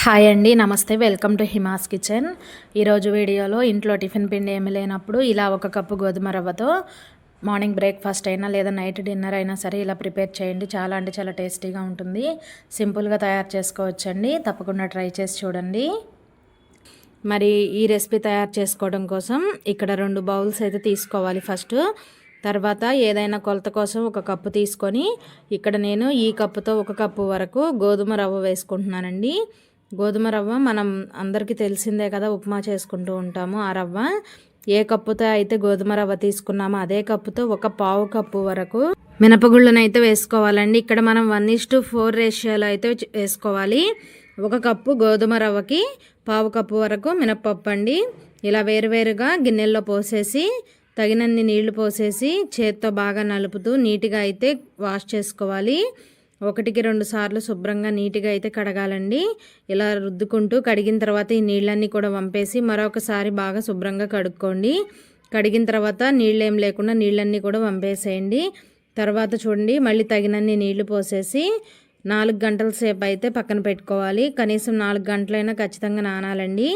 Hi అండి, నమస్తే. Welcome to Hima's kitchen. ఈరోజు వీడియోలో ఇంట్లో టిఫిన్ పిండి ఏమి లేనప్పుడు ఇలా 1 కప్పు గోధుమ రవ్వతో మార్నింగ్ బ్రేక్ఫాస్ట్ అయినా లేదా నైట్ డిన్నర్ అయినా సరే ఇలా ప్రిపేర్ చేయండి. చాలా అంటే చాలా టేస్టీగా ఉంటుంది. సింపుల్గా తయారు చేసుకోవచ్చండి. తప్పకుండా ట్రై చేసి చూడండి. మరి ఈ రెసిపీ తయారు చేసుకోవడం కోసం ఇక్కడ 2 బౌల్స్ అయితే తీసుకోవాలి ఫస్ట్. తర్వాత ఏదైనా కొలత కోసం 1 కప్పు తీసుకొని ఇక్కడ నేను ఈ కప్పుతో 1 కప్పు వరకు గోధుమ రవ్వ వేసుకుంటున్నానండి. గోధుమ రవ్వ మనం అందరికీ తెలిసిందే కదా, ఉప్మా చేసుకుంటూ ఉంటాము. ఆ రవ్వ ఏ కప్పుతో అయితే గోధుమ రవ్వ తీసుకున్నామో అదే కప్పుతో 1/4 కప్పు వరకు మినపగుళ్ళను అయితే వేసుకోవాలండి. ఇక్కడ మనం 1:4 రేషియోలో అయితే వేసుకోవాలి. 1 కప్పు గోధుమ రవ్వకి 1/4 కప్పు వరకు మినప్పప్పు అండి. ఇలా వేరువేరుగా గిన్నెల్లో పోసేసి తగినన్ని నీళ్లు పోసేసి చేత్తో బాగా నలుపుతూ నీట్గా అయితే వాష్ చేసుకోవాలి. 1కి 2 సార్లు శుభ్రంగా నీట్గా అయితే కడగాలండి. ఇలా రుద్దుకుంటూ కడిగిన తర్వాత ఈ నీళ్ళన్నీ కూడా వంపేసి మరొకసారి బాగా శుభ్రంగా కడుక్కోండి. కడిగిన తర్వాత నీళ్ళు ఏం లేకుండా నీళ్ళన్నీ కూడా వంపేసేయండి. తర్వాత చూడండి, మళ్ళీ తగినన్ని నీళ్లు పోసేసి 4 గంటల సేపు అయితే పక్కన పెట్టుకోవాలి. కనీసం 4 గంటలైనా ఖచ్చితంగా నానాలండి.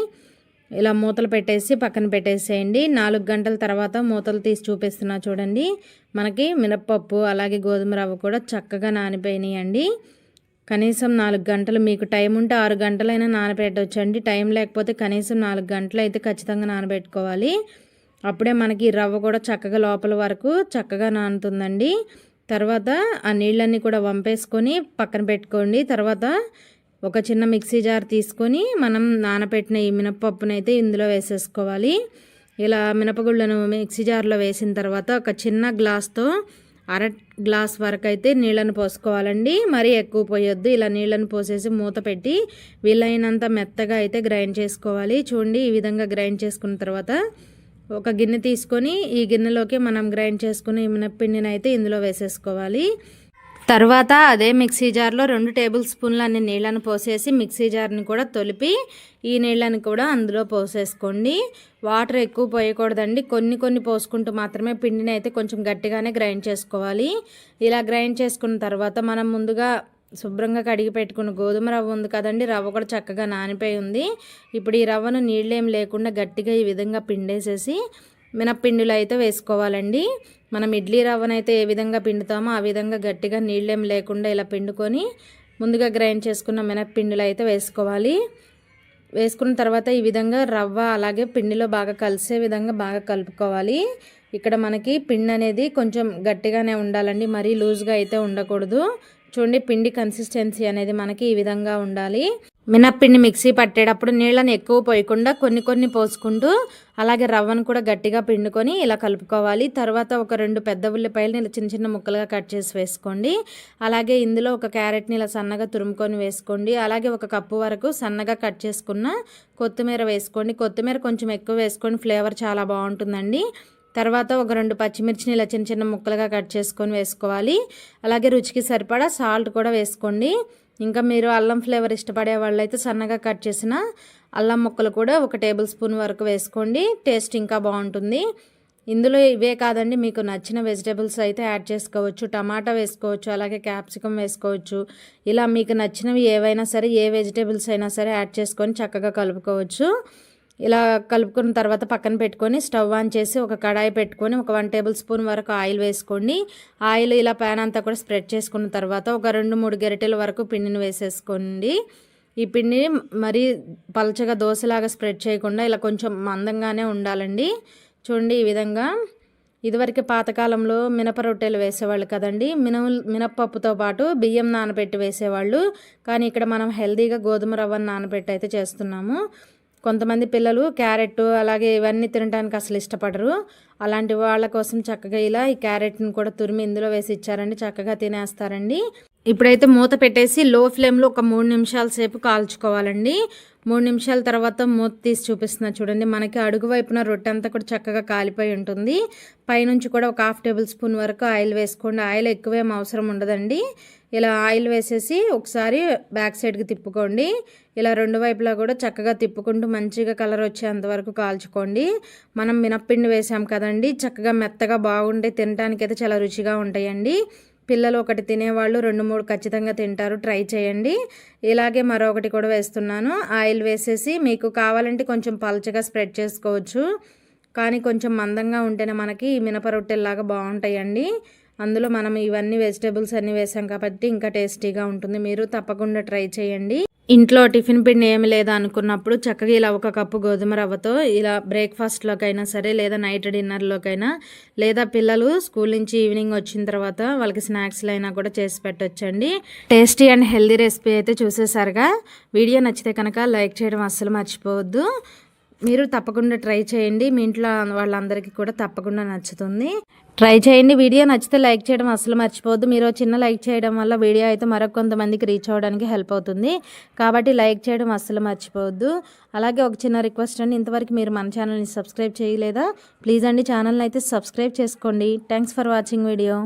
ఇలా మూతలు పెట్టేసి పక్కన పెట్టేసేయండి. 4 గంటల తర్వాత మూతలు తీసి చూపిస్తున్నా చూడండి. మనకి మినప్పప్పు అలాగే గోధుమ రవ్వ కూడా చక్కగా నానిపోయినాయండి. కనీసం 4 గంటలు, మీకు టైం ఉంటే 6 గంటలైనా నానబెట్టవచ్చండి. టైం లేకపోతే కనీసం 4 గంటలు అయితే ఖచ్చితంగా నానబెట్టుకోవాలి. అప్పుడే మనకి రవ్వ కూడా చక్కగా లోపల వరకు చక్కగా నానుతుందండి. తర్వాత ఆ నీళ్ళన్నీ కూడా వంపేసుకొని పక్కన పెట్టుకోండి. తర్వాత ఒక చిన్న మిక్సీ జార్ తీసుకొని మనం నానబెట్టిన ఈ మినపప్పునైతే ఇందులో వేసేసుకోవాలి. ఇలా మినపగుళ్ళను మిక్సీ జార్లో వేసిన తర్వాత ఒక చిన్న గ్లాస్తో 1/2 గ్లాస్ వరకు అయితే నీళ్ళను పోసుకోవాలండి. మరీ ఎక్కువ పోయొద్దు. ఇలా నీళ్ళను పోసేసి మూత పెట్టి వీలైనంత మెత్తగా అయితే గ్రైండ్ చేసుకోవాలి. చూడండి, ఈ విధంగా గ్రైండ్ చేసుకున్న తర్వాత ఒక గిన్నె తీసుకొని ఈ గిన్నెలోకి మనం గ్రైండ్ చేసుకుని ఈ మినప్పిండిని అయితే ఇందులో వేసేసుకోవాలి. తర్వాత అదే మిక్సీ జార్లో 2 టేబుల్ స్పూన్లు అన్ని నీళ్ళను పోసేసి మిక్సీ జార్ని కూడా తొలిపి ఈ నీళ్ళని కూడా అందులో పోసేసుకోండి. వాటర్ ఎక్కువ పోయకూడదండి. కొన్ని పోసుకుంటూ మాత్రమే పిండిని అయితే కొంచెం గట్టిగానే గ్రైండ్ చేసుకోవాలి. ఇలా గ్రైండ్ చేసుకున్న తర్వాత మనం ముందుగా శుభ్రంగా కడిగి పెట్టుకున్న గోధుమ రవ్వ ఉంది కదండి, రవ్వ కూడా చక్కగా నానిపోయి ఉంది. ఇప్పుడు ఈ రవ్వను నీళ్ళేం లేకుండా గట్టిగా ఈ విధంగా పిండేసేసి మినప్పిండిలో అయితే వేసుకోవాలండి. మనం ఇడ్లీ రవ్వనైతే ఏ విధంగా పిండుతామో ఆ విధంగా గట్టిగా నీళ్ళేం లేకుండా ఇలా పిండుకొని ముందుగా గ్రైండ్ చేసుకున్న మినప్పిండిలో అయితే వేసుకోవాలి. వేసుకున్న తర్వాత ఈ విధంగా రవ్వ అలాగే పిండిలో బాగా కలిసే విధంగా బాగా కలుపుకోవాలి. ఇక్కడ మనకి పిండి అనేది కొంచెం గట్టిగానే ఉండాలండి, మరీ లూజ్గా అయితే ఉండకూడదు. చూడండి, పిండి కన్సిస్టెన్సీ అనేది మనకి ఈ విధంగా ఉండాలి. మినప్పిండి మిక్సీ పట్టేటప్పుడు నీళ్ళని ఎక్కువ పోయకుండా కొన్ని పోసుకుంటూ అలాగే రవ్వను కూడా గట్టిగా పిండుకొని ఇలా కలుపుకోవాలి. తర్వాత ఒక 2 పెద్ద ఉల్లిపాయలని ఇలా చిన్న ముక్కలుగా కట్ చేసి వేసుకోండి. అలాగే ఇందులో ఒక క్యారెట్ని ఇలా సన్నగా తురుముకొని వేసుకోండి. అలాగే 1 కప్పు వరకు సన్నగా కట్ చేసుకున్న కొత్తిమీర వేసుకోండి. కొత్తిమీర కొంచెం ఎక్కువ వేసుకోండి, ఫ్లేవర్ చాలా బాగుంటుందండి. తర్వాత ఒక 2 పచ్చిమిర్చిని ఇలా చిన్న ముక్కలుగా కట్ చేసుకొని వేసుకోవాలి. అలాగే రుచికి సరిపడా సాల్ట్ కూడా వేసుకోండి. ఇంకా మీరు అల్లం ఫ్లేవర్ ఇష్టపడే వాళ్ళైతే సన్నగా కట్ చేసిన అల్లం ముక్కలు కూడా 1 టేబుల్ స్పూన్ వరకు వేసుకోండి. టేస్ట్ ఇంకా బాగుంటుంది. ఇందులో ఇవే కాదండి, మీకు నచ్చిన వెజిటేబుల్స్ అయితే యాడ్ చేసుకోవచ్చు. టమాటా వేసుకోవచ్చు, అలాగే క్యాప్సికమ్ వేసుకోవచ్చు. ఇలా మీకు నచ్చినవి ఏవైనా సరే, ఏ వెజిటేబుల్స్ అయినా సరే యాడ్ చేసుకొని చక్కగా కలుపుకోవచ్చు. ఇలా కలుపుకున్న తర్వాత పక్కన పెట్టుకొని స్టవ్ ఆన్ చేసి ఒక కడాయి పెట్టుకొని ఒక 1 టేబుల్ స్పూన్ వరకు ఆయిల్ వేసుకోండి. ఆయిల్ ఇలా ప్యాన్ అంతా కూడా స్ప్రెడ్ చేసుకున్న తర్వాత ఒక 2-3 గరిటెల వరకు పిండిని వేసేసుకోండి. ఈ పిండి మరీ పలచగా దోశలాగా స్ప్రెడ్ చేయకుండా ఇలా కొంచెం మందంగానే ఉండాలండి. చూడండి, ఈ విధంగా. ఇదివరకు పాతకాలంలో మినప రొట్టెలు వేసేవాళ్ళు కదండి, మినప్పప్పుతో పాటు బియ్యం నానబెట్టి వేసేవాళ్ళు. కానీ ఇక్కడ మనం హెల్తీగా గోధుమ రవ్వను నానబెట్టి అయితే చేస్తున్నాము. కొంతమంది పిల్లలు క్యారెట్ అలాగే ఇవన్నీ తినడానికి అసలు ఇష్టపడరు. అలాంటి వాళ్ళ కోసం చక్కగా ఇలా ఈ క్యారెట్ని కూడా తురిమి ఇందులో వేసి ఇచ్చారండి, చక్కగా తినేస్తారండి. ఇప్పుడైతే మూత పెట్టేసి లో ఫ్లేమ్లో ఒక 3 నిమిషాల సేపు కాల్చుకోవాలండి. 3 నిమిషాల తర్వాత మూత తీసి చూపిస్తున్నా చూడండి. మనకి అడుగు వైపున రొట్టె అంతా కూడా చక్కగా కాలిపోయి ఉంటుంది. పైనుంచి కూడా ఒక 1/2 టేబుల్ స్పూన్ వరకు ఆయిల్ వేసుకోండి. ఆయిల్ ఎక్కువేం అవసరం ఉండదండి. ఇలా ఆయిల్ వేసేసి ఒకసారి బ్యాక్ సైడ్కి తిప్పుకోండి. ఇలా 2 వైపులా కూడా చక్కగా తిప్పుకుంటూ మంచిగా కలర్ వచ్చేంత వరకు కాల్చుకోండి. మనం మినప్పిండి వేసాం కదండి, చక్కగా మెత్తగా బాగుండే తినడానికి అయితే చాలా రుచిగా ఉంటాయండి. పిల్లలు ఒకటి తినేవాళ్ళు 2-3 ఖచ్చితంగా తింటారు. ట్రై చేయండి. ఇలాగే మరొకటి కూడా వేస్తున్నాను. ఆయిల్ వేసేసి మీకు కావాలంటే కొంచెం పల్చగా స్ప్రెడ్ చేసుకోవచ్చు. కానీ కొంచెం మందంగా ఉంటేనే మనకి మినప రొట్టెల్లాగా బాగుంటాయండి. అందులో మనం ఇవన్నీ వెజిటేబుల్స్ అన్నీ వేసాం కాబట్టి ఇంకా టేస్టీగా ఉంటుంది. మీరు తప్పకుండా ట్రై చేయండి. ఇంట్లో టిఫిన్ పిండి ఏమి లేదా అనుకున్నప్పుడు చక్కగా ఇలా 1 కప్పు గోధుమ రవ్వతో ఇలా బ్రేక్ఫాస్ట్లోకైనా సరే, లేదా నైట్ డిన్నర్లోకైనా, లేదా పిల్లలు స్కూల్ నుంచి ఈవినింగ్ వచ్చిన తర్వాత వాళ్ళకి స్నాక్స్లో అయినా కూడా చేసి పెట్టొచ్చండి. టేస్టీ అండ్ హెల్దీ రెసిపీ అయితే చూసేసారుగా. వీడియో నచ్చితే కనుక లైక్ చేయడం అస్సలు మర్చిపోవద్దు. మీరు తప్పకుండా ట్రై చేయండి. మీ ఇంట్లో వాళ్ళందరికీ కూడా తప్పకుండా నచ్చుతుంది. ట్రై చేయండి. వీడియో నచ్చితే లైక్ చేయడం అస్సలు మర్చిపోవద్దు. మీరు చిన్న లైక్ చేయడం వల్ల వీడియో అయితే కొంతమందికి రీచ్ అవ్వడానికి హెల్ప్ అవుతుంది. కాబట్టి లైక్ చేయడం అస్సలు మర్చిపోవద్దు. అలాగే ఒక చిన్న రిక్వెస్ట్ అండి, ఇంతవరకు మీరు మన ఛానల్ని సబ్స్క్రైబ్ చేయలేదా? ప్లీజ్ అండి ఛానల్ని అయితే సబ్స్క్రైబ్ చేసుకోండి. Thanks for watching video.